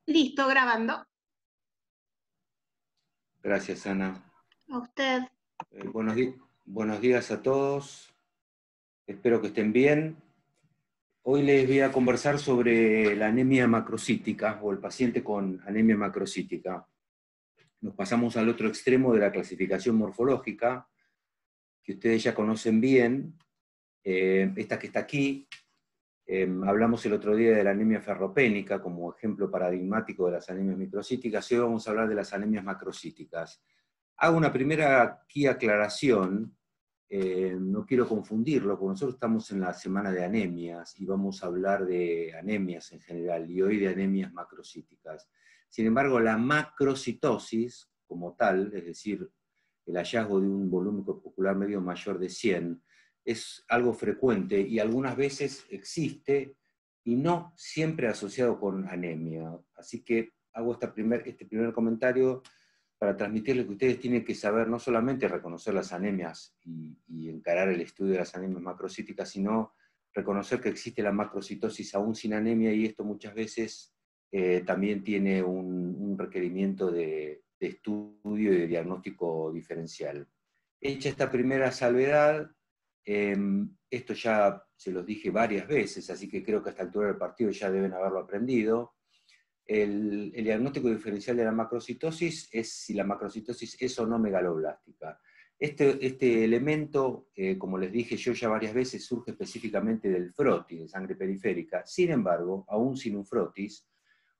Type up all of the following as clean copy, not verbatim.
Listo, grabando. Gracias, Ana. A usted. Buenos días a todos. Espero que estén bien. Hoy les voy a conversar sobre la anemia macrocítica o el paciente con anemia macrocítica. Nos pasamos al otro extremo de la clasificación morfológica, que ustedes ya conocen bien. Esta que está aquí, hablamos el otro día de la anemia ferropénica como ejemplo paradigmático de las anemias microcíticas, y hoy vamos a hablar de las anemias macrocíticas. Hago una primera aquí aclaración, no quiero confundirlo, porque nosotros estamos en la semana de anemias y vamos a hablar de anemias en general, y hoy de anemias macrocíticas. Sin embargo, la macrocitosis como tal, es decir, el hallazgo de un volumen corpuscular medio mayor de 100, es algo frecuente y algunas veces existe y no siempre asociado con anemia. Así que hago este primer comentario para transmitirles que ustedes tienen que saber no solamente reconocer las anemias y encarar el estudio de las anemias macrocíticas, sino reconocer que existe la macrocitosis aún sin anemia, y esto muchas veces también tiene un requerimiento de estudio y de diagnóstico diferencial. Hecha esta primera salvedad, esto ya se los dije varias veces, así que creo que a esta altura del partido ya deben haberlo aprendido. El diagnóstico diferencial de la macrocitosis es si la macrocitosis es o no megaloblástica. Este elemento, como les dije yo ya varias veces, surge específicamente del frotis, de sangre periférica. Sin embargo, aún sin un frotis,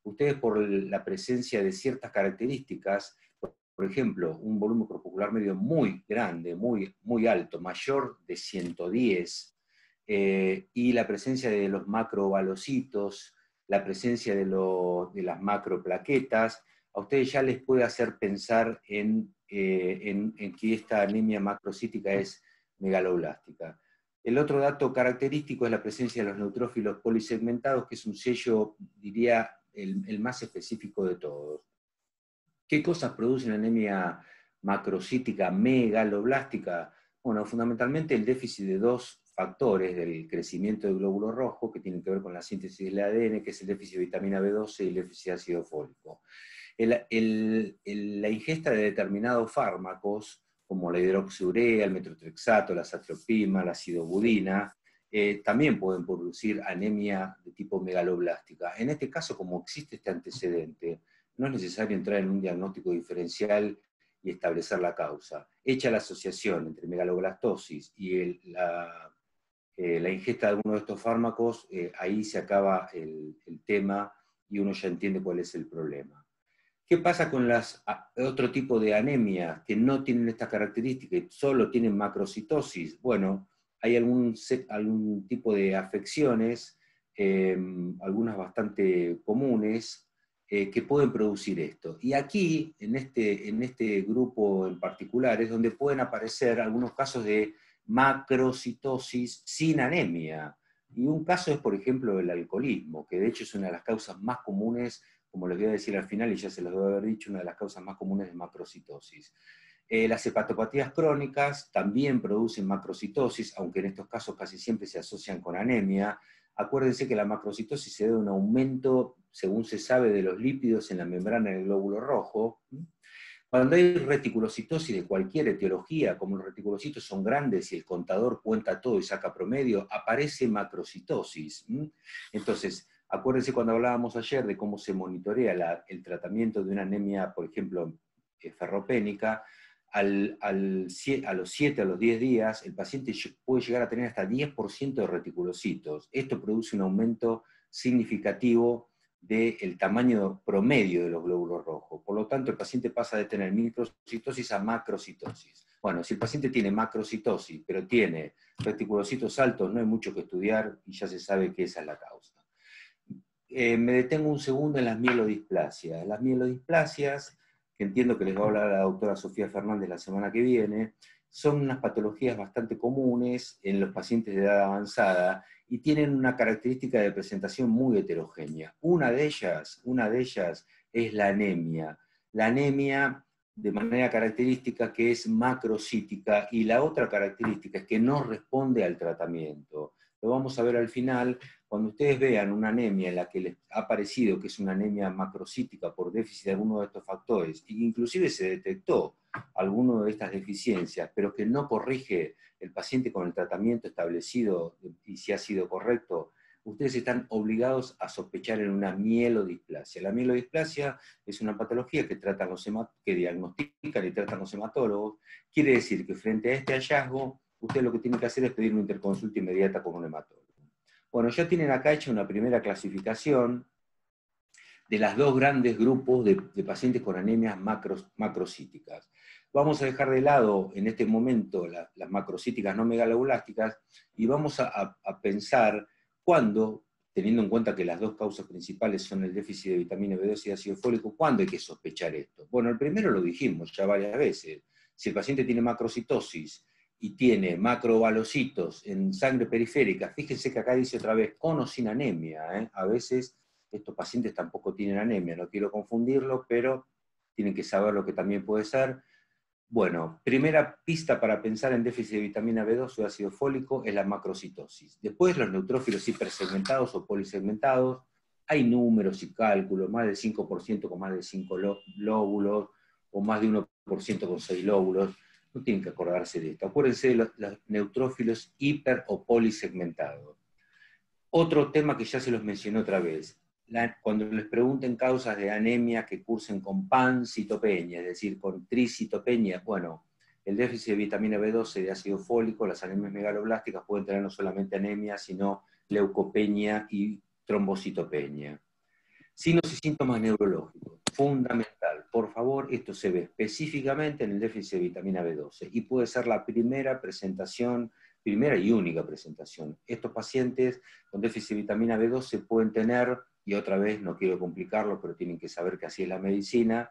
ustedes por la presencia de ciertas características, por ejemplo, un volumen corpuscular medio muy grande, muy alto, mayor de 110, y la presencia de los macrovalocitos, la presencia de las macroplaquetas, a ustedes ya les puede hacer pensar en que esta anemia macrocítica es megaloblástica. El otro dato característico es la presencia de los neutrófilos polisegmentados, que es un sello, diría, el más específico de todos. ¿Qué cosas producen anemia macrocítica megaloblástica? Bueno, fundamentalmente el déficit de dos factores del crecimiento del glóbulo rojo, que tienen que ver con la síntesis del ADN, que es el déficit de vitamina B12 y el déficit de ácido fólico. La ingesta de determinados fármacos, como la hidroxiurea, el metotrexato, la satropina, la acidobudina, también pueden producir anemia de tipo megaloblástica. En este caso, como existe este antecedente, no es necesario entrar en un diagnóstico diferencial y establecer la causa. Hecha la asociación entre megaloblastosis y la ingesta de alguno de estos fármacos, ahí se acaba el tema y uno ya entiende cuál es el problema. ¿Qué pasa con otro tipo de anemias que no tienen estas características y solo tienen macrocitosis? Bueno, hay algún tipo de afecciones, algunas bastante comunes, que pueden producir esto. Y aquí, en este grupo en particular, es donde pueden aparecer algunos casos de macrocitosis sin anemia. Y un caso es, por ejemplo, el alcoholismo, que de hecho es una de las causas más comunes, como les voy a decir al final, y ya se los debo haber dicho, una de las causas más comunes de macrocitosis. Las hepatopatías crónicas también producen macrocitosis, aunque en estos casos casi siempre se asocian con anemia. Acuérdense que la macrocitosis se debe a un aumento, según se sabe, de los lípidos en la membrana del glóbulo rojo. Cuando hay reticulocitosis de cualquier etiología, como los reticulocitos son grandes y el contador cuenta todo y saca promedio, aparece macrocitosis. Entonces, acuérdense cuando hablábamos ayer de cómo se monitorea el tratamiento de una anemia, por ejemplo, ferropénica, a los 7, a los 10 días, el paciente puede llegar a tener hasta 10% de reticulocitos. Esto produce un aumento significativo del tamaño promedio de los glóbulos rojos. Por lo tanto, el paciente pasa de tener microcitosis a macrocitosis. Bueno, si el paciente tiene macrocitosis, pero tiene reticulocitos altos, no hay mucho que estudiar y ya se sabe que esa es la causa. Me detengo un segundo en las mielodisplasias. Las mielodisplasias, que entiendo que les va a hablar la doctora Sofía Fernández la semana que viene, son unas patologías bastante comunes en los pacientes de edad avanzada y tienen una característica de presentación muy heterogénea. Una de ellas es la anemia. La anemia de manera característica que es macrocítica, y la otra característica es que no responde al tratamiento. lo vamos a ver al final. Cuando ustedes vean una anemia en la que les ha parecido que es una anemia macrocítica por déficit de alguno de estos factores, e inclusive se detectó alguno de estas deficiencias, pero que no corrige el paciente con el tratamiento establecido y si ha sido correcto, ustedes están obligados a sospechar en una mielodisplasia. La mielodisplasia es una patología que diagnostican y tratan los hematólogos. Quiere decir que frente a este hallazgo, usted lo que tiene que hacer es pedir una interconsulta inmediata con un hematólogo. Bueno, ya tienen acá hecha una primera clasificación de los dos grandes grupos de pacientes con anemias macrocíticas. Vamos a dejar de lado en este momento las macrocíticas no megaloblásticas y vamos a pensar cuándo, teniendo en cuenta que las dos causas principales son el déficit de vitamina B2 y ácido fólico, ¿cuándo hay que sospechar esto? Bueno, el primero lo dijimos ya varias veces. Si el paciente tiene macrocitosis y tiene macrovalocitos en sangre periférica, fíjense que acá dice otra vez, con o sin anemia, ¿eh? A veces estos pacientes tampoco tienen anemia, no quiero confundirlo, pero tienen que saber lo que también puede ser. Bueno, primera pista para pensar en déficit de vitamina B2 o ácido fólico es la macrocitosis. Después los neutrófilos hipersegmentados o polisegmentados, hay números y cálculos, más del 5% con más de 5 lóbulos, o más de 1% con 6 lóbulos. No tienen que acordarse de esto. Acuérdense de los neutrófilos hiper o polisegmentados. Otro tema que ya se los mencioné otra vez. Cuando les pregunten causas de anemia que cursen con pancitopenia, es decir, con tricitopenia, bueno, el déficit de vitamina B12 y de ácido fólico, las anemias megaloblásticas pueden tener no solamente anemia, sino leucopenia y trombocitopenia. Signos y síntomas neurológicos, fundamental. Por favor, esto se ve específicamente en el déficit de vitamina B12 y puede ser la primera y única presentación. Estos pacientes con déficit de vitamina B12 pueden tener, y otra vez no quiero complicarlo, pero tienen que saber que así es la medicina,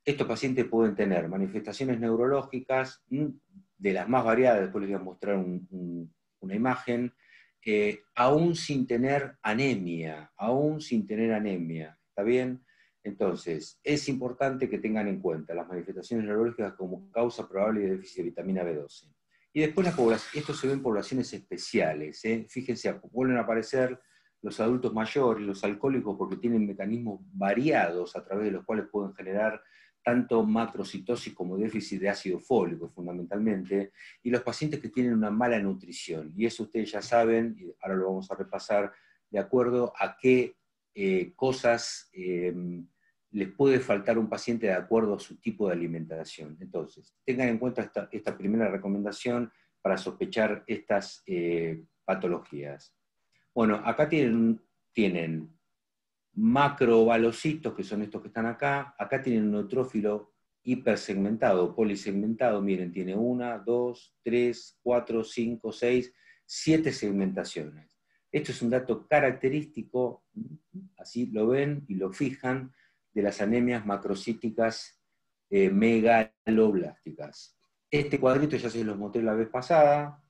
estos pacientes pueden tener manifestaciones neurológicas de las más variadas, después les voy a mostrar una imagen, aún sin tener anemia, ¿está bien? Entonces, es importante que tengan en cuenta las manifestaciones neurológicas como causa probable de déficit de vitamina B12. Y después esto se ve en poblaciones especiales, ¿eh? Fíjense, vuelven a aparecer los adultos mayores, los alcohólicos, porque tienen mecanismos variados a través de los cuales pueden generar tanto macrocitosis como déficit de ácido fólico, fundamentalmente, y los pacientes que tienen una mala nutrición. Y eso ustedes ya saben, y ahora lo vamos a repasar, de acuerdo a qué cosas les puede faltar a un paciente de acuerdo a su tipo de alimentación. Entonces, tengan en cuenta esta primera recomendación para sospechar estas patologías. Bueno, acá tienen macrovalocitos, que son estos que están acá. Acá tienen un neutrófilo hipersegmentado, polisegmentado. Miren, tiene 1, 2, 3, 4, 5, 6, 7 segmentaciones. Esto es un dato característico, así lo ven y lo fijan, de las anemias macrocíticas megaloblásticas. Este cuadrito ya se los mostré la vez pasada.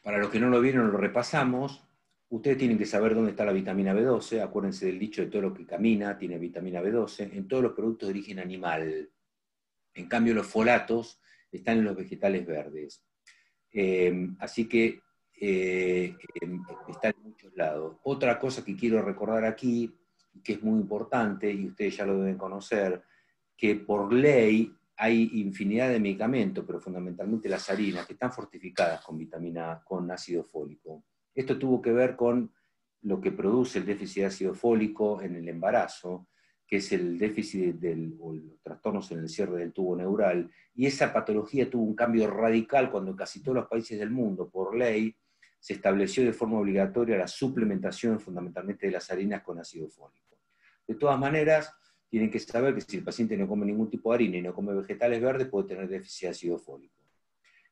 Para los que no lo vieron, lo repasamos. Ustedes tienen que saber dónde está la vitamina B12, acuérdense del dicho de todo lo que camina tiene vitamina B12, en todos los productos de origen animal. En cambio, los folatos están en los vegetales verdes. Así que está en muchos lados. Otra cosa que quiero recordar aquí, que es muy importante, y ustedes ya lo deben conocer, que por ley hay infinidad de medicamentos, pero fundamentalmente las harinas, que están fortificadas con ácido fólico. Esto tuvo que ver con lo que produce el déficit de ácido fólico en el embarazo, que es el déficit o los trastornos en el cierre del tubo neural, y esa patología tuvo un cambio radical cuando en casi todos los países del mundo, por ley, se estableció de forma obligatoria la suplementación fundamentalmente de las harinas con ácido fólico. De todas maneras, tienen que saber que si el paciente no come ningún tipo de harina y no come vegetales verdes, puede tener déficit de ácido fólico.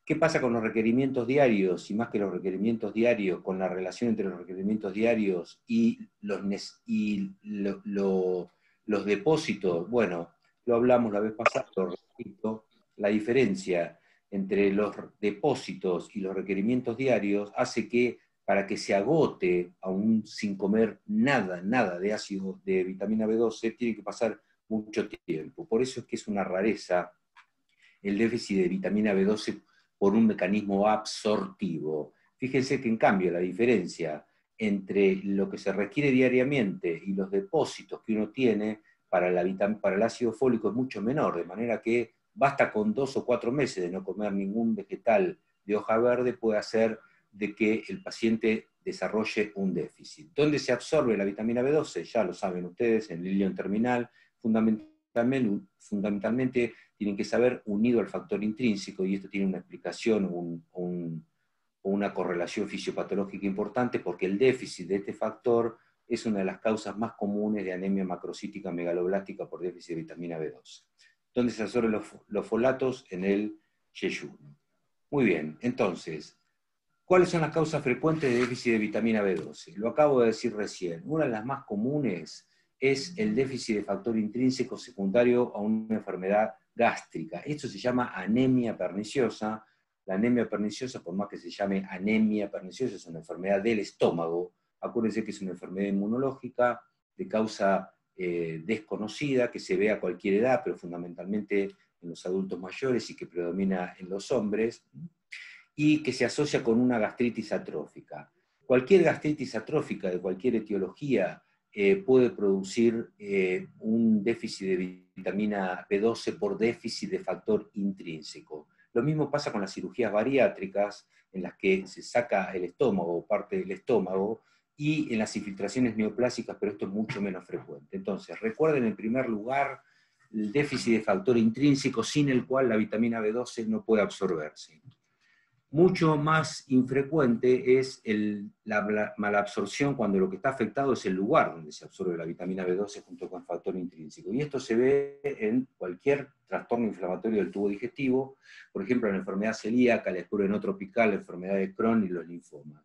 ¿Qué pasa con los requerimientos diarios? Y más que los requerimientos diarios, con la relación entre los requerimientos diarios y los depósitos. Bueno, lo hablamos la vez pasada, lo repito, la diferencia entre los depósitos y los requerimientos diarios hace que para que se agote aún sin comer nada de ácido de vitamina B12, tiene que pasar mucho tiempo. Por eso es que es una rareza el déficit de vitamina B12 por un mecanismo absortivo. Fíjense que en cambio la diferencia entre lo que se requiere diariamente y los depósitos que uno tiene para el ácido fólico es mucho menor, de manera que basta con 2 o 4 meses de no comer ningún vegetal de hoja verde puede hacer de que el paciente desarrolle un déficit. ¿Dónde se absorbe la vitamina B12? Ya lo saben ustedes, en el ilion terminal, fundamentalmente tienen que saber unido al factor intrínseco, y esto tiene una explicación o una correlación fisiopatológica importante, porque el déficit de este factor es una de las causas más comunes de anemia macrocítica megaloblástica por déficit de vitamina B12. ¿Dónde se absorben los folatos? En el yeyuno. Muy bien, entonces, ¿cuáles son las causas frecuentes de déficit de vitamina B12? Lo acabo de decir recién. Una de las más comunes es el déficit de factor intrínseco secundario a una enfermedad gástrica. Esto se llama anemia perniciosa. La anemia perniciosa, por más que se llame anemia perniciosa, es una enfermedad del estómago. Acuérdense que es una enfermedad inmunológica de causa desconocida, que se ve a cualquier edad, pero fundamentalmente en los adultos mayores y que predomina en los hombres, y que se asocia con una gastritis atrófica. Cualquier gastritis atrófica de cualquier etiología puede producir un déficit de vitamina B12 por déficit de factor intrínseco. Lo mismo pasa con las cirugías bariátricas, en las que se saca el estómago o parte del estómago, y en las infiltraciones neoplásicas, pero esto es mucho menos frecuente. Entonces, recuerden en primer lugar el déficit de factor intrínseco sin el cual la vitamina B12 no puede absorberse. Mucho más infrecuente es la malabsorción cuando lo que está afectado es el lugar donde se absorbe la vitamina B12 junto con el factor intrínseco. Y esto se ve en cualquier trastorno inflamatorio del tubo digestivo, por ejemplo, en la enfermedad celíaca, la esclerosis tropical, la enfermedad de Crohn y los linfomas.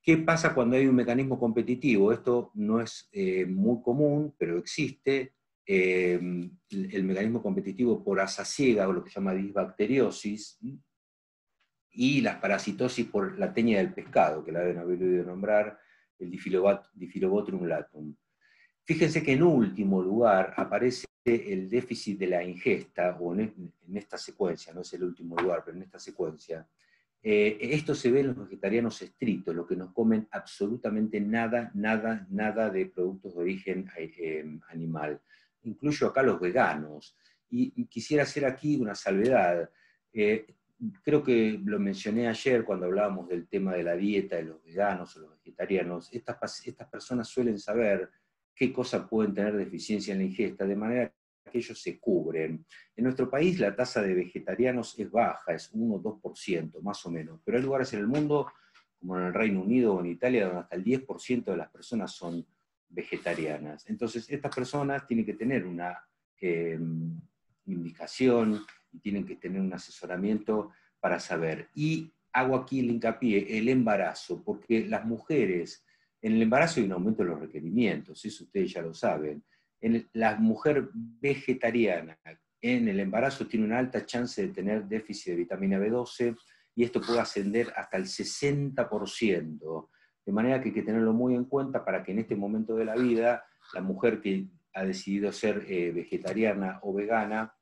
¿Qué pasa cuando hay un mecanismo competitivo? Esto no es muy común, pero existe. El mecanismo competitivo por asa ciega, o lo que se llama disbacteriosis, y las parasitosis por la teña del pescado, que la deben haber oído nombrar, el Diphyllobothrium latum. Fíjense que en último lugar aparece el déficit de la ingesta, o en esta secuencia, no es el último lugar, pero en esta secuencia. Esto se ve en los vegetarianos estrictos, los que no comen absolutamente nada de productos de origen animal. Incluyo acá los veganos. Y quisiera hacer aquí una salvedad. Creo que lo mencioné ayer cuando hablábamos del tema de la dieta de los veganos o los vegetarianos. Estas personas suelen saber qué cosas pueden tener deficiencia en la ingesta, de manera que ellos se cubren. En nuestro país la tasa de vegetarianos es baja, es 1 o 2%, más o menos, pero hay lugares en el mundo, como en el Reino Unido o en Italia, donde hasta el 10% de las personas son vegetarianas. Entonces, estas personas tienen que tener una indicación y tienen que tener un asesoramiento para saber. Y hago aquí el hincapié, el embarazo, porque las mujeres, en el embarazo hay un aumento de los requerimientos, eso ustedes ya lo saben. La mujer vegetariana en el embarazo tiene una alta chance de tener déficit de vitamina B12, y esto puede ascender hasta el 60%, de manera que hay que tenerlo muy en cuenta para que en este momento de la vida, la mujer que ha decidido ser vegetariana o vegana,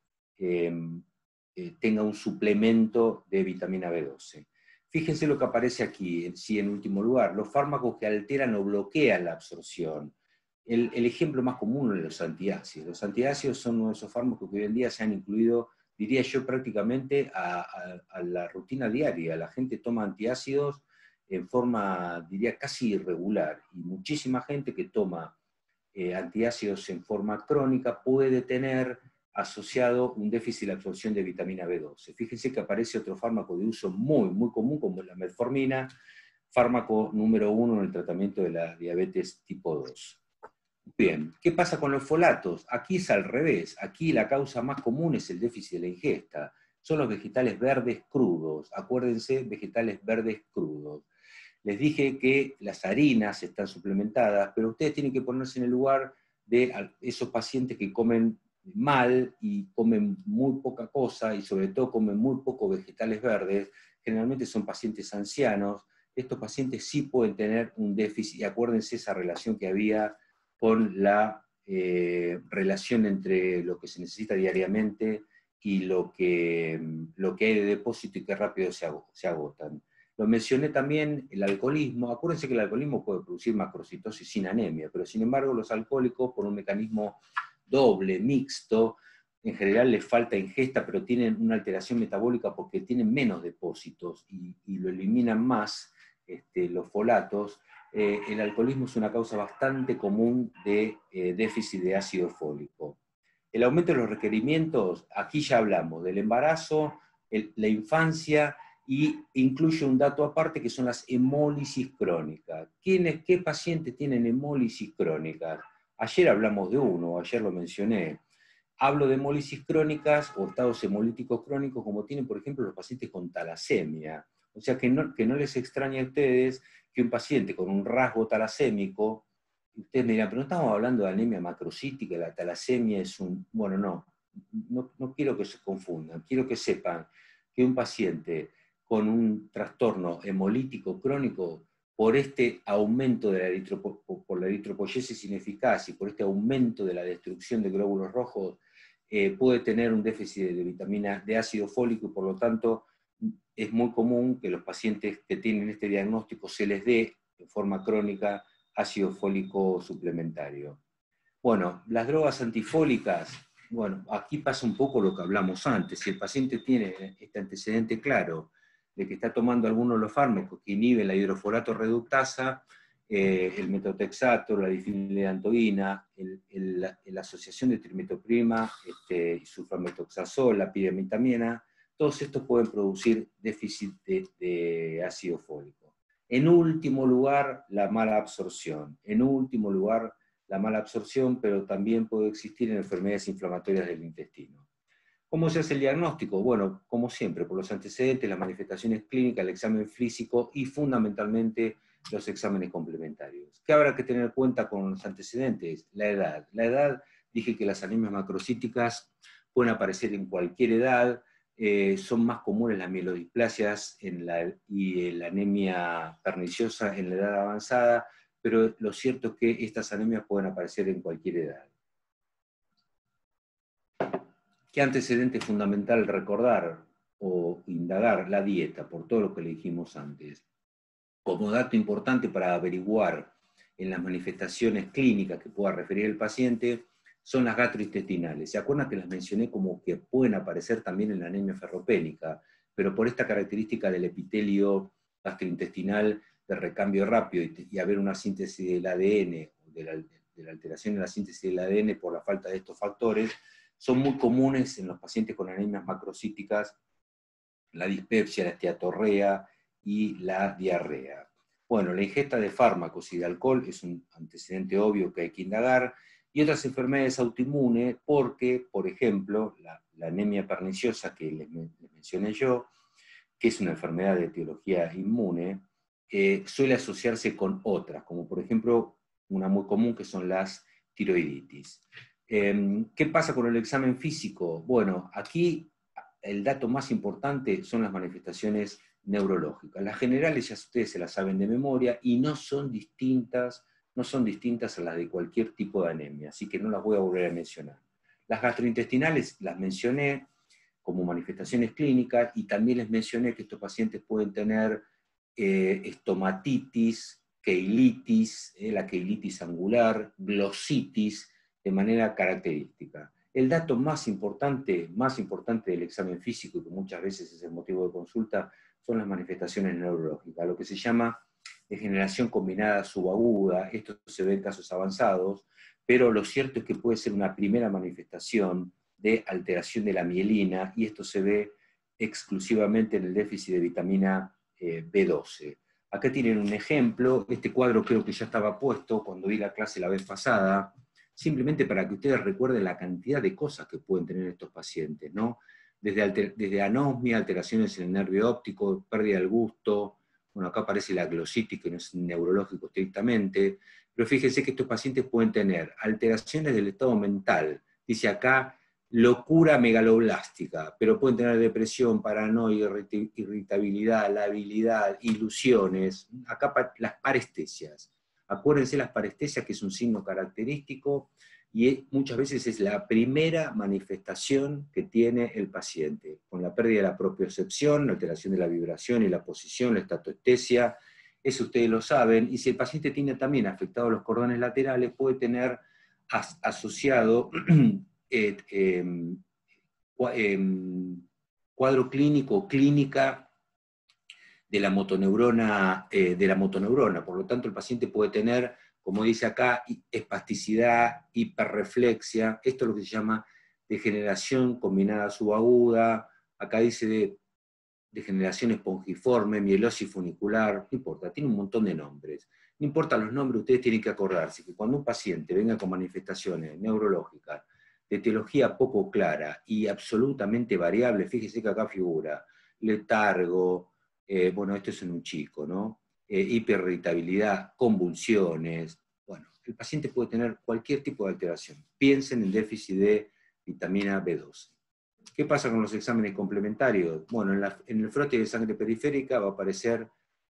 tenga un suplemento de vitamina B12. Fíjense lo que aparece aquí, sí, en último lugar, los fármacos que alteran o bloquean la absorción. El ejemplo más común es los antiácidos. Los antiácidos son uno de esos fármacos que hoy en día se han incluido, diría yo, prácticamente a la rutina diaria. La gente toma antiácidos en forma, diría, casi irregular, y muchísima gente que toma antiácidos en forma crónica puede tener asociado un déficit de absorción de vitamina B12. Fíjense que aparece otro fármaco de uso muy común, como la metformina, fármaco número 1 en el tratamiento de la diabetes tipo 2. Bien, ¿qué pasa con los folatos? Aquí es al revés. Aquí la causa más común es el déficit de la ingesta. Son los vegetales verdes crudos. Acuérdense, vegetales verdes crudos. Les dije que las harinas están suplementadas, pero ustedes tienen que ponerse en el lugar de esos pacientes que comen mal y comen muy poca cosa, y sobre todo comen muy poco vegetales verdes. Generalmente son pacientes ancianos. Estos pacientes sí pueden tener un déficit, y acuérdense esa relación que había con la relación entre lo que se necesita diariamente, y lo que hay de depósito y qué rápido se agotan. Lo mencioné también, el alcoholismo. Acuérdense que el alcoholismo puede producir macrocitosis sin anemia, pero sin embargo los alcohólicos, por un mecanismo doble, mixto, en general les falta ingesta, pero tienen una alteración metabólica porque tienen menos depósitos y lo eliminan más, los folatos. El alcoholismo es una causa bastante común de déficit de ácido fólico. El aumento de los requerimientos, aquí ya hablamos del embarazo, la infancia, y incluye un dato aparte que son las hemólisis crónicas. ¿Qué pacientes tienen hemólisis crónicas? Ayer hablamos de uno, ayer lo mencioné. Hablo de hemólisis crónicas o estados hemolíticos crónicos como tienen, por ejemplo, los pacientes con talasemia. O sea, que no les extrañe a ustedes que un paciente con un rasgo talasémico, ustedes me dirán, pero no estamos hablando de anemia macrocítica, la talasemia es un... Bueno, no quiero que se confundan, quiero que sepan que un paciente con un trastorno hemolítico crónico, por este aumento de por la eritropoyesis ineficaz y por este aumento de la destrucción de glóbulos rojos, puede tener un déficit de vitamina, de ácido fólico, y por lo tanto es muy común que los pacientes que tienen este diagnóstico se les dé de forma crónica ácido fólico suplementario. Bueno, las drogas antifólicas, bueno, aquí pasa un poco lo que hablamos antes. Si el paciente tiene este antecedente claro de que está tomando algunos de los fármacos que inhiben la hidroforato reductasa, el metotrexato, la difeniledantoína, la asociación de trimetoprima, sulfametoxazol, la pirimetamina, todos estos pueden producir déficit de ácido fólico. En último lugar, la mala absorción. En último lugar, la mala absorción, pero también puede existir en enfermedades inflamatorias del intestino. ¿Cómo se hace el diagnóstico? Bueno, como siempre, por los antecedentes, las manifestaciones clínicas, el examen físico y fundamentalmente los exámenes complementarios. ¿Qué habrá que tener en cuenta con los antecedentes? La edad. La edad, dije que las anemias macrocíticas pueden aparecer en cualquier edad, son más comunes las mielodisplasias y la anemia perniciosa en la edad avanzada, pero lo cierto es que estas anemias pueden aparecer en cualquier edad. ¿Qué antecedente es fundamental recordar o indagar? La dieta, por todo lo que le dijimos antes. Como dato importante para averiguar en las manifestaciones clínicas que pueda referir el paciente, son las gastrointestinales. ¿Se acuerdan que las mencioné como que pueden aparecer también en la anemia ferropénica? Pero por esta característica del epitelio gastrointestinal de recambio rápido y haber una síntesis del ADN, de la alteración en la síntesis del ADN por la falta de estos factores, son muy comunes en los pacientes con anemias macrocíticas, la dispepsia, la esteatorrea y la diarrea. Bueno, la ingesta de fármacos y de alcohol es un antecedente obvio que hay que indagar, y otras enfermedades autoinmunes, porque, por ejemplo, la anemia perniciosa que les mencioné yo, que es una enfermedad de etiología inmune, suele asociarse con otras, como por ejemplo una muy común que son las tiroiditis. ¿Qué pasa con el examen físico? Bueno, aquí el dato más importante son las manifestaciones neurológicas. Las generales ya ustedes se las saben de memoria y no son distintas a las de cualquier tipo de anemia, así que no las voy a volver a mencionar. Las gastrointestinales las mencioné como manifestaciones clínicas y también les mencioné que estos pacientes pueden tener estomatitis, keilitis, la keilitis angular, glositis, de manera característica. El dato más importante del examen físico, y que muchas veces es el motivo de consulta, son las manifestaciones neurológicas, lo que se llama degeneración combinada subaguda. Esto se ve en casos avanzados, pero lo cierto es que puede ser una primera manifestación de alteración de la mielina, y esto se ve exclusivamente en el déficit de vitamina B12. Acá tienen un ejemplo, este cuadro creo que ya estaba puesto cuando di la clase la vez pasada, simplemente para que ustedes recuerden la cantidad de cosas que pueden tener estos pacientes, ¿no? Desde anosmia, alteraciones en el nervio óptico, pérdida del gusto, bueno, acá aparece la glositis, que no es neurológico estrictamente, pero fíjense que estos pacientes pueden tener alteraciones del estado mental, dice acá, locura megaloblástica, pero pueden tener depresión, paranoia, irritabilidad, labilidad, ilusiones, acá las parestesias. Acuérdense las parestesias, que es un signo característico, y muchas veces es la primera manifestación que tiene el paciente, con la pérdida de la propiocepción, la alteración de la vibración y la posición, la estatestesia. Eso ustedes lo saben, y si el paciente tiene también afectados los cordones laterales, puede tener asociado cuadro clínico o clínica de la motoneurona, Por lo tanto, el paciente puede tener, como dice acá, espasticidad, hiperreflexia. Esto es lo que se llama degeneración combinada subaguda. Acá dice degeneración espongiforme, mielosis funicular, no importa, tiene un montón de nombres. No importa los nombres, ustedes tienen que acordarse que cuando un paciente venga con manifestaciones neurológicas de etiología poco clara y absolutamente variable, fíjese que acá figura letargo, bueno, esto es en un chico, ¿no? Hiperirritabilidad, convulsiones. Bueno, el paciente puede tener cualquier tipo de alteración. Piensen en déficit de vitamina B12. ¿Qué pasa con los exámenes complementarios? Bueno, en el frote de sangre periférica va a aparecer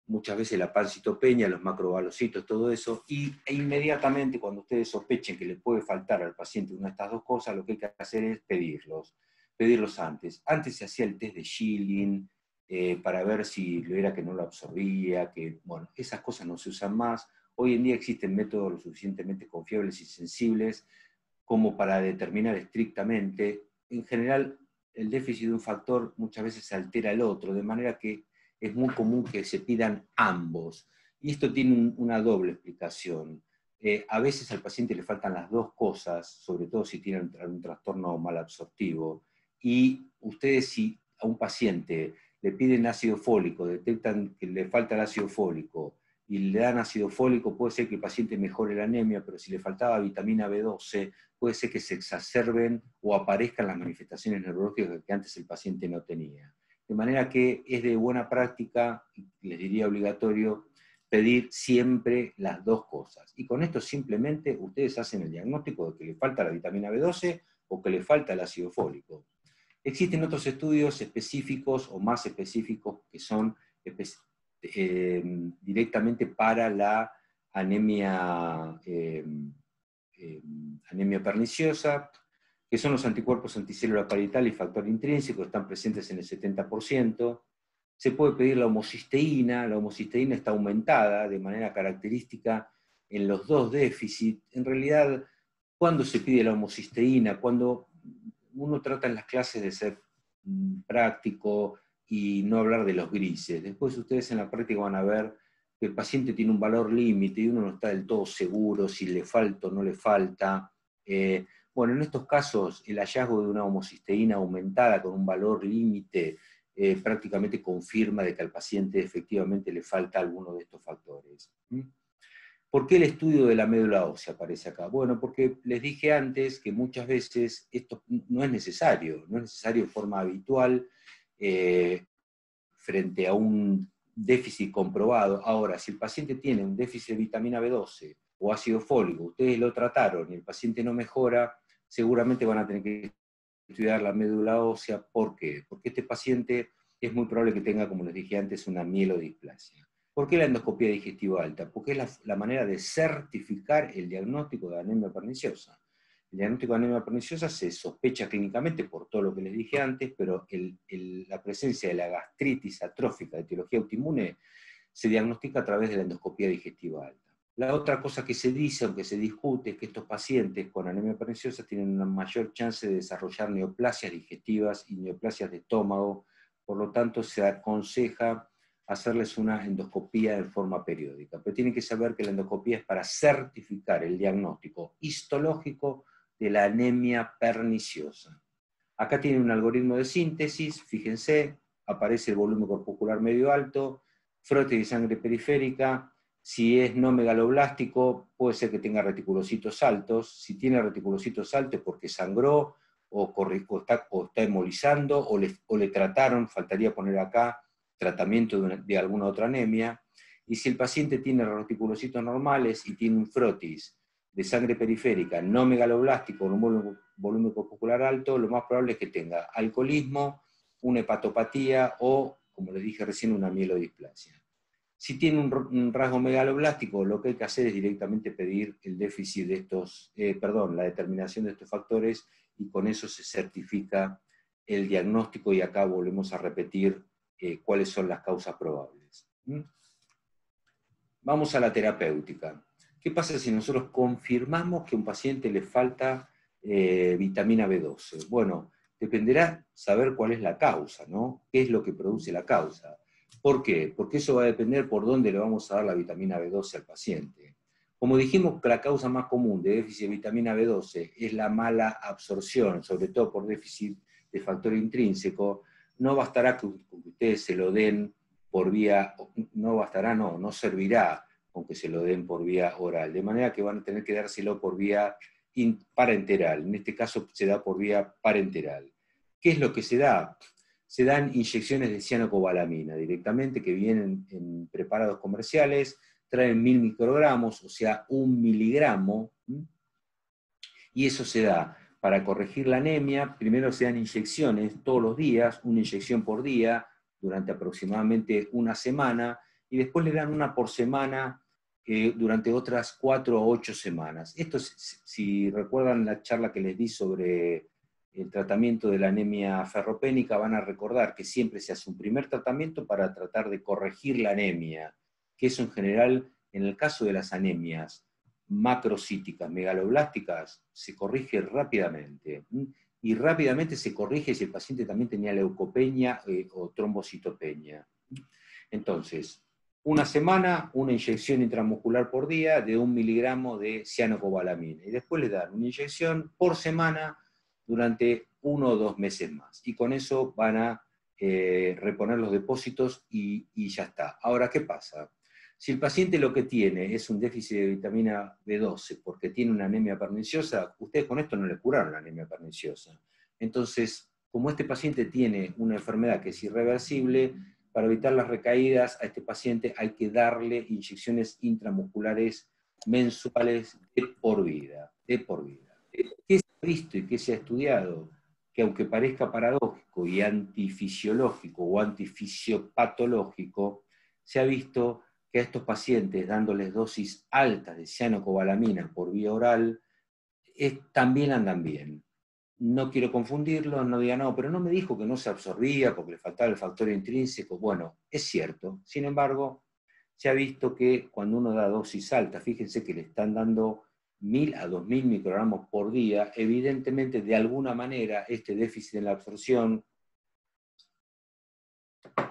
muchas veces la pancitopenia, los macrobalocitos, todo eso, e inmediatamente cuando ustedes sospechen que le puede faltar al paciente una de estas dos cosas, lo que hay que hacer es pedirlos antes. Antes se hacía el test de Schilling, para ver si lo era que no lo absorbía, que, bueno, esas cosas no se usan más. Hoy en día existen métodos lo suficientemente confiables y sensibles como para determinar estrictamente. En general, el déficit de un factor muchas veces altera el otro, de manera que es muy común que se pidan ambos. Y esto tiene una doble explicación. A veces al paciente le faltan las dos cosas, sobre todo si tiene un trastorno malabsortivo. Y ustedes, si a un paciente le piden ácido fólico, detectan que le falta el ácido fólico, y le dan ácido fólico, puede ser que el paciente mejore la anemia, pero si le faltaba vitamina B12, puede ser que se exacerben o aparezcan las manifestaciones neurológicas que antes el paciente no tenía. De manera que es de buena práctica, les diría obligatorio, pedir siempre las dos cosas. Y con esto simplemente ustedes hacen el diagnóstico de que le falta la vitamina B12 o que le falta el ácido fólico. Existen otros estudios específicos o más específicos que son directamente para la anemia, anemia perniciosa, que son los anticuerpos anticélula parietal y factor intrínseco, están presentes en el 70%. Se puede pedir la homocisteína está aumentada de manera característica en los dos déficits. En realidad, ¿cuándo se pide la homocisteína? Cuando uno trata en las clases de ser práctico y no hablar de los grises. Después ustedes en la práctica van a ver que el paciente tiene un valor límite y uno no está del todo seguro si le falta o no le falta. Bueno, en estos casos el hallazgo de una homocisteína aumentada con un valor límite prácticamente confirma de que al paciente efectivamente le falta alguno de estos factores. ¿Por qué el estudio de la médula ósea aparece acá? Bueno, porque les dije antes que muchas veces esto no es necesario de forma habitual frente a un déficit comprobado. Ahora, si el paciente tiene un déficit de vitamina B12 o ácido fólico, ustedes lo trataron y el paciente no mejora, seguramente van a tener que estudiar la médula ósea. ¿Por qué? Porque este paciente es muy probable que tenga, como les dije antes, una mielodisplasia. ¿Por qué la endoscopía digestiva alta? Porque es la manera de certificar el diagnóstico de anemia perniciosa. El diagnóstico de anemia perniciosa se sospecha clínicamente por todo lo que les dije antes, pero la presencia de la gastritis atrófica de etiología autoinmune se diagnostica a través de la endoscopía digestiva alta. La otra cosa que se dice, aunque se discute, es que estos pacientes con anemia perniciosa tienen una mayor chance de desarrollar neoplasias digestivas y neoplasias de estómago, por lo tanto se aconseja hacerles una endoscopía en forma periódica. Pero tienen que saber que la endoscopía es para certificar el diagnóstico histológico de la anemia perniciosa. Acá tienen un algoritmo de síntesis, fíjense, aparece el volumen corpuscular medio alto, frote de sangre periférica. Si es no megaloblástico, puede ser que tenga reticulocitos altos. Si tiene reticulocitos altos es porque sangró, o está hemolizando, o le trataron, faltaría poner acá, tratamiento de alguna otra anemia. Y si el paciente tiene reticulocitos normales y tiene un frotis de sangre periférica no megaloblástico, con un volumen corpuscular alto, lo más probable es que tenga alcoholismo, una hepatopatía o, como les dije recién, una mielodisplasia. Si tiene un rasgo megaloblástico, lo que hay que hacer es directamente pedir el déficit de estos, la determinación de estos factores, y con eso se certifica el diagnóstico, y acá volvemos a repetir cuáles son las causas probables. Vamos a la terapéutica. ¿Qué pasa si nosotros confirmamos que a un paciente le falta vitamina B12? Bueno, dependerá saber cuál es la causa, ¿no? ¿Qué es lo que produce la causa? ¿Por qué? Porque eso va a depender por dónde le vamos a dar la vitamina B12 al paciente. Como dijimos que la causa más común de déficit de vitamina B12 es la mala absorción, sobre todo por déficit de factor intrínseco, no bastará que ustedes se lo den por vía, no servirá con que se lo den por vía oral, de manera que van a tener que dárselo por vía parenteral. En este caso se da por vía parenteral. ¿Qué es lo que se da? Se dan inyecciones de cianocobalamina directamente, que vienen en preparados comerciales, traen 1000 microgramos, o sea, 1 miligramo, y eso se da para corregir la anemia. Primero se dan inyecciones todos los días, una inyección por día, durante aproximadamente una semana, y después le dan una por semana durante otras 4 o 8 semanas. Esto, si recuerdan la charla que les di sobre el tratamiento de la anemia ferropénica, van a recordar que siempre se hace un primer tratamiento para tratar de corregir la anemia, que eso en general, en el caso de las anemias macrocíticas, megaloblásticas, se corrige rápidamente. Y rápidamente se corrige si el paciente también tenía leucopenia o trombocitopenia. Entonces, una semana, una inyección intramuscular por día de 1 miligramo de cianocobalamina. Y después le dan una inyección por semana durante 1 o 2 meses más. Y con eso van a reponer los depósitos y ya está. Ahora, ¿qué pasa? Si el paciente lo que tiene es un déficit de vitamina B12 porque tiene una anemia perniciosa, ustedes con esto no le curaron la anemia perniciosa. Entonces, como este paciente tiene una enfermedad que es irreversible, para evitar las recaídas a este paciente hay que darle inyecciones intramusculares mensuales de por vida. De por vida. ¿Qué se ha visto y qué se ha estudiado? Que aunque parezca paradójico y antifisiológico o antifisiopatológico, se ha visto que a estos pacientes, dándoles dosis altas de cianocobalamina por vía oral, también andan bien. No quiero confundirlo, no diga no, pero no me dijo que no se absorbía porque le faltaba el factor intrínseco. Bueno, es cierto. Sin embargo, se ha visto que cuando uno da dosis altas, fíjense que le están dando 1000 a 2000 microgramos por día, evidentemente de alguna manera este déficit en la absorción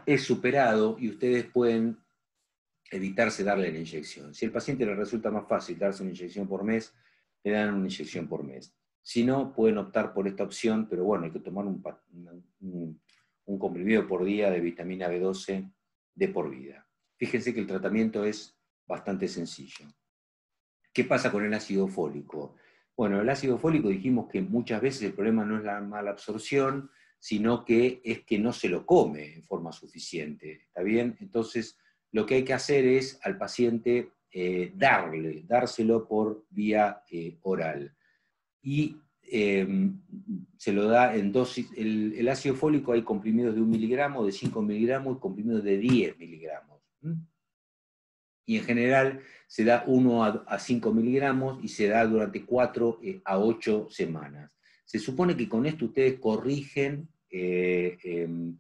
es superado y ustedes pueden evitarse darle la inyección. Si al paciente le resulta más fácil darse una inyección por mes, le dan una inyección por mes. Si no, pueden optar por esta opción, pero bueno, hay que tomar un comprimido por día de vitamina B12 de por vida. Fíjense que el tratamiento es bastante sencillo. ¿Qué pasa con el ácido fólico? Bueno, el ácido fólico dijimos que muchas veces el problema no es la mala absorción, sino que es que no se lo come en forma suficiente. ¿Está bien? Entonces, lo que hay que hacer es al paciente dárselo por vía oral. Y se lo da en dosis. El ácido fólico hay comprimidos de 1 miligramo, de 5 miligramos y comprimidos de 10 miligramos. Y en general se da 1 a 5 miligramos y se da durante 4 a 8 semanas. Se supone que con esto ustedes corrigen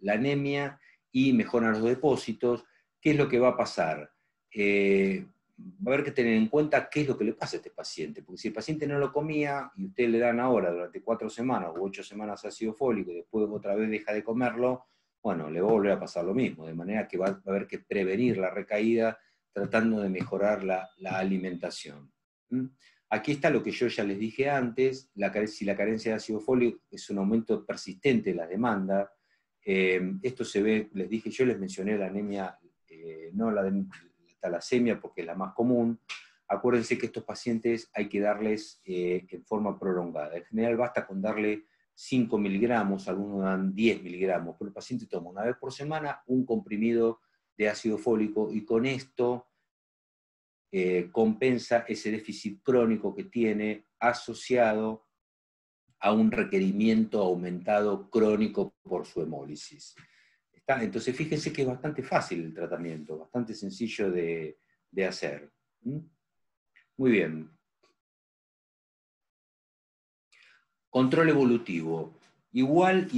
la anemia y mejoran los depósitos. ¿Qué es lo que va a pasar? Va a haber que tener en cuenta qué es lo que le pasa a este paciente, porque si el paciente no lo comía y ustedes le dan ahora durante 4 semanas o 8 semanas ácido fólico y después otra vez deja de comerlo, bueno, le va a volver a pasar lo mismo, de manera que va a haber que prevenir la recaída tratando de mejorar la alimentación. Aquí está lo que yo ya les dije antes, si la carencia de ácido fólico es un aumento persistente de la demanda. Esto se ve, yo les mencioné la anemia, no la de talasemia porque es la más común. Acuérdense que estos pacientes hay que darles en forma prolongada. En general basta con darle 5 miligramos, algunos dan 10 miligramos, pero el paciente toma una vez por semana un comprimido de ácido fólico y con esto compensa ese déficit crónico que tiene asociado a un requerimiento aumentado crónico por su hemólisis. Entonces fíjense que es bastante fácil el tratamiento, bastante sencillo de hacer. Muy bien. Control evolutivo. Igual,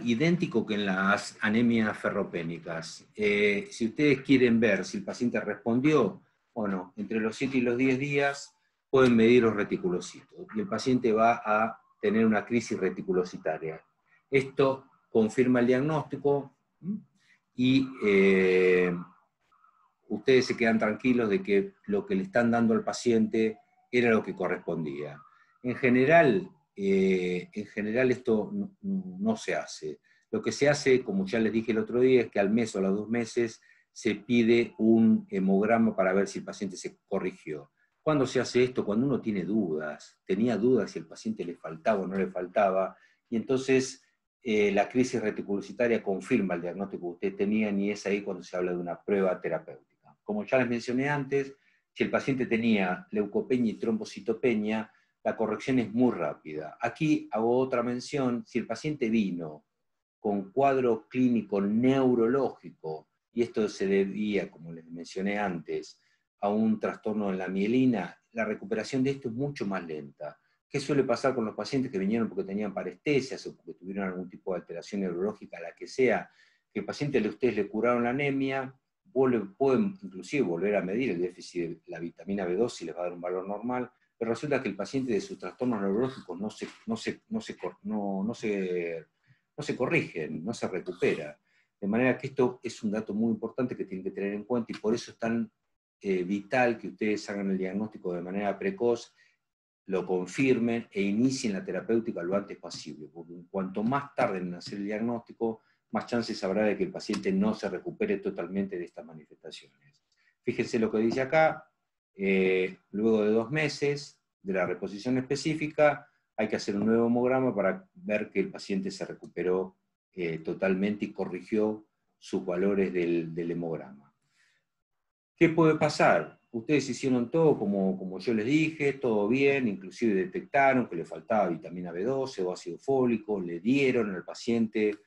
idéntico que en las anemias ferropénicas. Si ustedes quieren ver si el paciente respondió, bueno, entre los 7 y los 10 días pueden medir los reticulocitos. Y el paciente va a tener una crisis reticulocitaria. Esto confirma el diagnóstico y ustedes se quedan tranquilos de que lo que le están dando al paciente era lo que correspondía. En general esto no se hace. Lo que se hace, como ya les dije el otro día, es que al mes o a los 2 meses se pide un hemograma para ver si el paciente se corrigió. ¿Cuándo se hace esto? Cuando uno tiene dudas. Tenía dudas si el paciente le faltaba o no le faltaba, y entonces la crisis reticulocitaria confirma el diagnóstico que ustedes tenían, y es ahí cuando se habla de una prueba terapéutica. Como ya les mencioné antes, si el paciente tenía leucopenia y trombocitopenia, la corrección es muy rápida. Aquí hago otra mención: si el paciente vino con cuadro clínico neurológico, y esto se debía, como les mencioné antes, a un trastorno en la mielina, la recuperación de esto es mucho más lenta. ¿Qué suele pasar con los pacientes que vinieron porque tenían parestesias o porque tuvieron algún tipo de alteración neurológica, la que sea? Que el paciente, ustedes le curaron la anemia, pueden inclusive volver a medir el déficit de la vitamina B2 si les va a dar un valor normal, pero resulta que el paciente de sus trastornos neurológicos no se corrigen, no se recupera. De manera que esto es un dato muy importante que tienen que tener en cuenta, y por eso es tan vital que ustedes hagan el diagnóstico de manera precoz, lo confirmen e inicien la terapéutica lo antes posible, porque cuanto más tarden en hacer el diagnóstico, más chances habrá de que el paciente no se recupere totalmente de estas manifestaciones. Fíjense lo que dice acá: luego de 2 meses de la reposición específica, hay que hacer un nuevo hemograma para ver que el paciente se recuperó totalmente y corrigió sus valores del hemograma. ¿Qué puede pasar? Ustedes hicieron todo como yo les dije, todo bien, inclusive detectaron que le faltaba vitamina B12 o ácido fólico, le dieron al paciente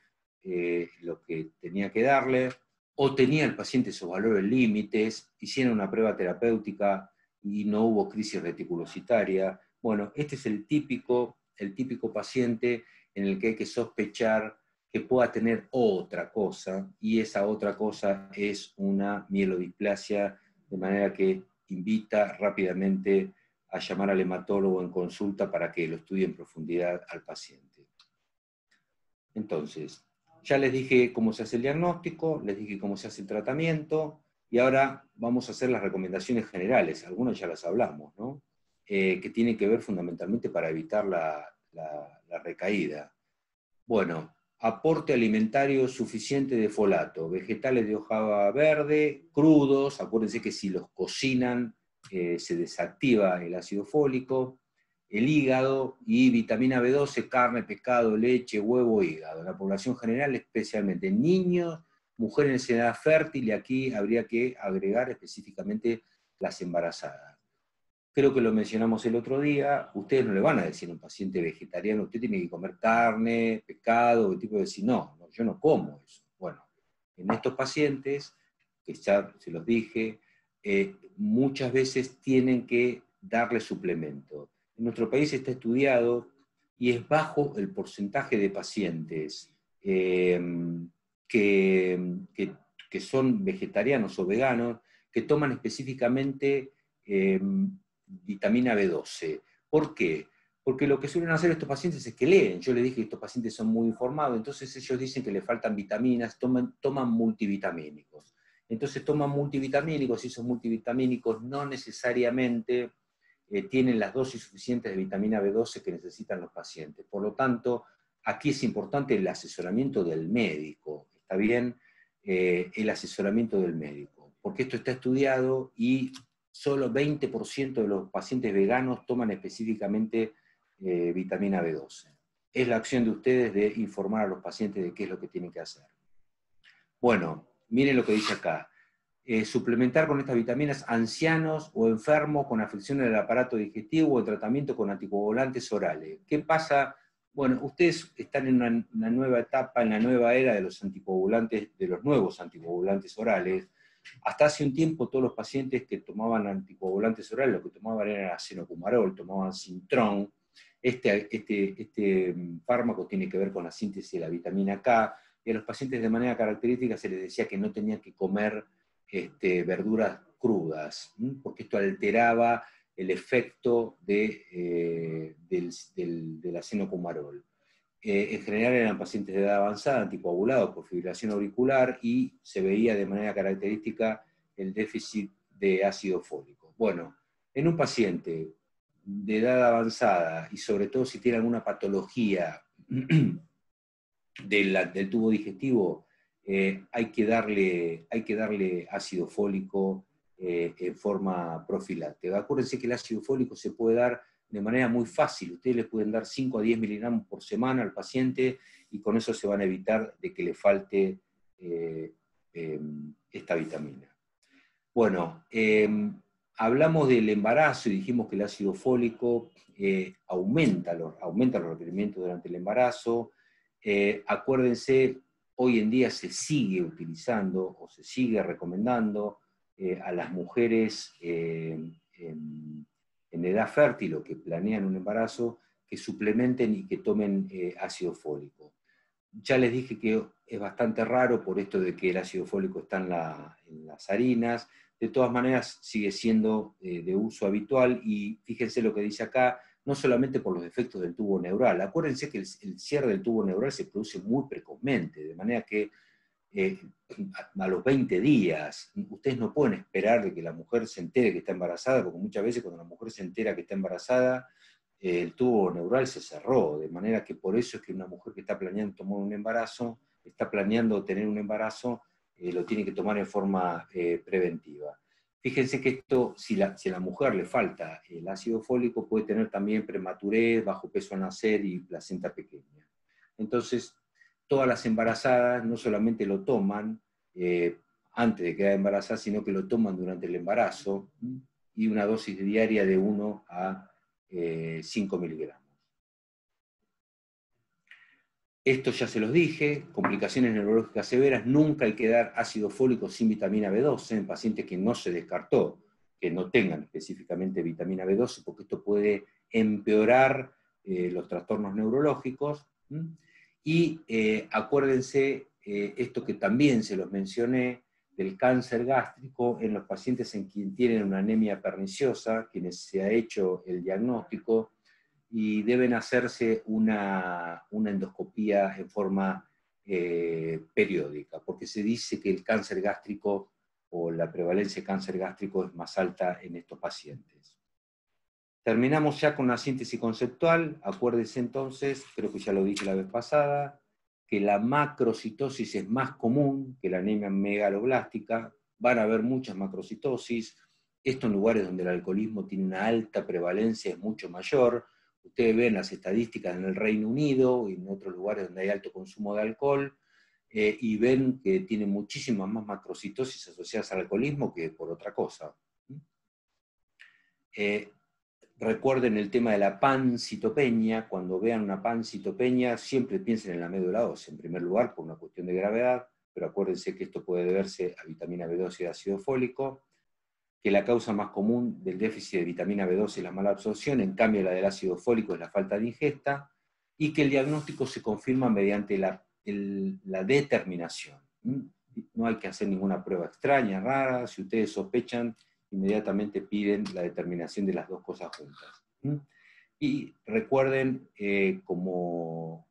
lo que tenía que darle, o tenía el paciente esos valores límites, hicieron una prueba terapéutica y no hubo crisis reticulocitaria. Bueno, este es el típico paciente en el que hay que sospechar que pueda tener otra cosa, y esa otra cosa es una mielodisplasia, de manera que invita rápidamente a llamar al hematólogo en consulta para que lo estudie en profundidad al paciente. Entonces, ya les dije cómo se hace el diagnóstico, les dije cómo se hace el tratamiento, y ahora vamos a hacer las recomendaciones generales. Algunas ya las hablamos, ¿no? Que tienen que ver fundamentalmente para evitar la recaída. Bueno, aporte alimentario suficiente de folato, vegetales de hoja verde, crudos, acuérdense que si los cocinan se desactiva el ácido fólico, el hígado y vitamina B12, carne, pescado, leche, huevo, hígado. En la población general, especialmente niños, mujeres en edad fértil, y aquí habría que agregar específicamente las embarazadas. Creo que lo mencionamos el otro día: ustedes no le van a decir a un paciente vegetariano, usted tiene que comer carne, pescado, el tipo de decir, no, yo no como eso. Bueno, en estos pacientes, que ya se los dije, muchas veces tienen que darle suplemento. En nuestro país está estudiado, y es bajo el porcentaje de pacientes que son vegetarianos o veganos, que toman específicamente vitamina B12. ¿Por qué? Porque lo que suelen hacer estos pacientes es que leen. Yo les dije que estos pacientes son muy informados, entonces ellos dicen que le faltan vitaminas, toman multivitamínicos. Entonces toman multivitamínicos, y esos multivitamínicos no necesariamente tienen las dosis suficientes de vitamina B12 que necesitan los pacientes. Por lo tanto, aquí es importante el asesoramiento del médico. ¿Está bien? El asesoramiento del médico. Porque esto está estudiado, y solo 20% de los pacientes veganos toman específicamente vitamina B12. Es la acción de ustedes de informar a los pacientes de qué es lo que tienen que hacer. Bueno, miren lo que dice acá. Suplementar con estas vitaminas ancianos o enfermos con afecciones del aparato digestivo o el tratamiento con anticoagulantes orales. ¿Qué pasa? Bueno, ustedes están en una nueva etapa, en la nueva era de los anticoagulantes, de los nuevos anticoagulantes orales. Hasta hace un tiempo todos los pacientes que tomaban anticoagulantes orales, lo que tomaban era acenocumarol, tomaban Sintrón. Este fármaco tiene que ver con la síntesis de la vitamina K, y a los pacientes de manera característica se les decía que no tenían que comer verduras crudas, porque esto alteraba el efecto del acenocumarol. En general eran pacientes de edad avanzada, anticoagulados por fibrilación auricular, y se veía de manera característica el déficit de ácido fólico. Bueno, en un paciente de edad avanzada, y sobre todo si tiene alguna patología del tubo digestivo, hay que darle ácido fólico en forma profiláctica. Acuérdense que el ácido fólico se puede dar de manera muy fácil. Ustedes le pueden dar 5 a 10 miligramos por semana al paciente, y con eso se van a evitar de que le falte esta vitamina. Bueno, hablamos del embarazo y dijimos que el ácido fólico aumenta los requerimientos durante el embarazo. Acuérdense, hoy en día se sigue utilizando o se sigue recomendando a las mujeres en edad fértil o que planean un embarazo que suplementen y que tomen ácido fólico. Ya les dije que es bastante raro por esto de que el ácido fólico está en las harinas. De todas maneras sigue siendo de uso habitual, y fíjense lo que dice acá, no solamente por los defectos del tubo neural. Acuérdense que el cierre del tubo neural se produce muy precozmente, de manera que a los 20 días, ustedes no pueden esperar de que la mujer se entere que está embarazada, porque muchas veces cuando la mujer se entera que está embarazada, el tubo neural se cerró, de manera que por eso es que una mujer que está planeando tomar un embarazo, está planeando tener un embarazo, lo tiene que tomar en forma preventiva. Fíjense que esto, si a la mujer le falta el ácido fólico, puede tener también prematurez, bajo peso al nacer y placenta pequeña. Entonces, todas las embarazadas no solamente lo toman antes de quedar embarazadas, sino que lo toman durante el embarazo, y una dosis diaria de 1 a 5 miligramos. Esto ya se los dije, complicaciones neurológicas severas, nunca hay que dar ácido fólico sin vitamina B12 en pacientes que no se descartó que no tengan específicamente vitamina B12, porque esto puede empeorar los trastornos neurológicos. Y acuérdense esto que también se los mencioné, del cáncer gástrico en los pacientes en quien tienen una anemia perniciosa, quienes se ha hecho el diagnóstico, y deben hacerse una endoscopía en forma periódica, porque se dice que el cáncer gástrico o la prevalencia de cáncer gástrico es más alta en estos pacientes. Terminamos ya con la síntesis conceptual. Acuérdense entonces, creo que ya lo dije la vez pasada, que la macrocitosis es más común que la anemia megaloblástica. Van a haber muchas macrocitosis. Esto en lugares donde el alcoholismo tiene una alta prevalencia es mucho mayor. Ustedes ven las estadísticas en el Reino Unido y en otros lugares donde hay alto consumo de alcohol, y ven que tiene muchísimas más macrocitosis asociadas al alcoholismo que por otra cosa. Recuerden el tema de la pancitopenia. Cuando vean una pancitopenia, siempre piensen en la médula ósea, en primer lugar, por una cuestión de gravedad, pero acuérdense que esto puede deberse a vitamina B12 y ácido fólico, que la causa más común del déficit de vitamina B12 es la mala absorción, en cambio la del ácido fólico es la falta de ingesta, y que el diagnóstico se confirma mediante la determinación. No hay que hacer ninguna prueba extraña, rara. Si ustedes sospechan, inmediatamente piden la determinación de las dos cosas juntas. Y recuerden, como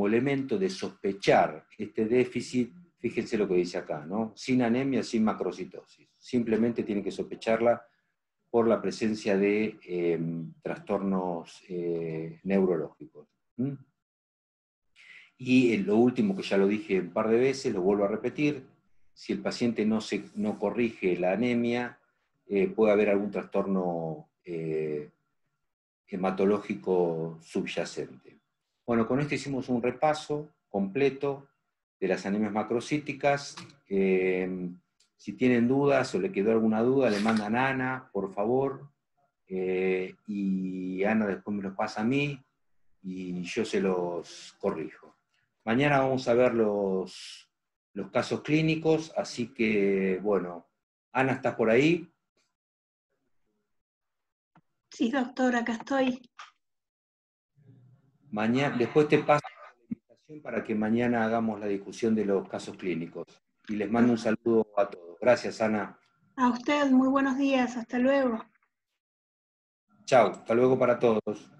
elemento de sospechar este déficit, fíjense lo que dice acá, ¿no? Sin anemia, sin macrocitosis. Simplemente tienen que sospecharla por la presencia de trastornos neurológicos. Y lo último, que ya lo dije un par de veces, lo vuelvo a repetir: si el paciente no corrige la anemia, puede haber algún trastorno hematológico subyacente. Bueno, con esto hicimos un repaso completo de las anemias macrocíticas. Si tienen dudas o le quedó alguna duda, le mandan a Ana, por favor, y Ana después me los pasa a mí. y yo se los corrijo. Mañana vamos a ver los casos clínicos, así que, bueno, Ana, ¿estás por ahí? Sí, doctor, acá estoy. Después te paso la invitación para que mañana hagamos la discusión de los casos clínicos. Y les mando un saludo a todos. Gracias, Ana. A usted, muy buenos días, hasta luego. Chao, hasta luego para todos.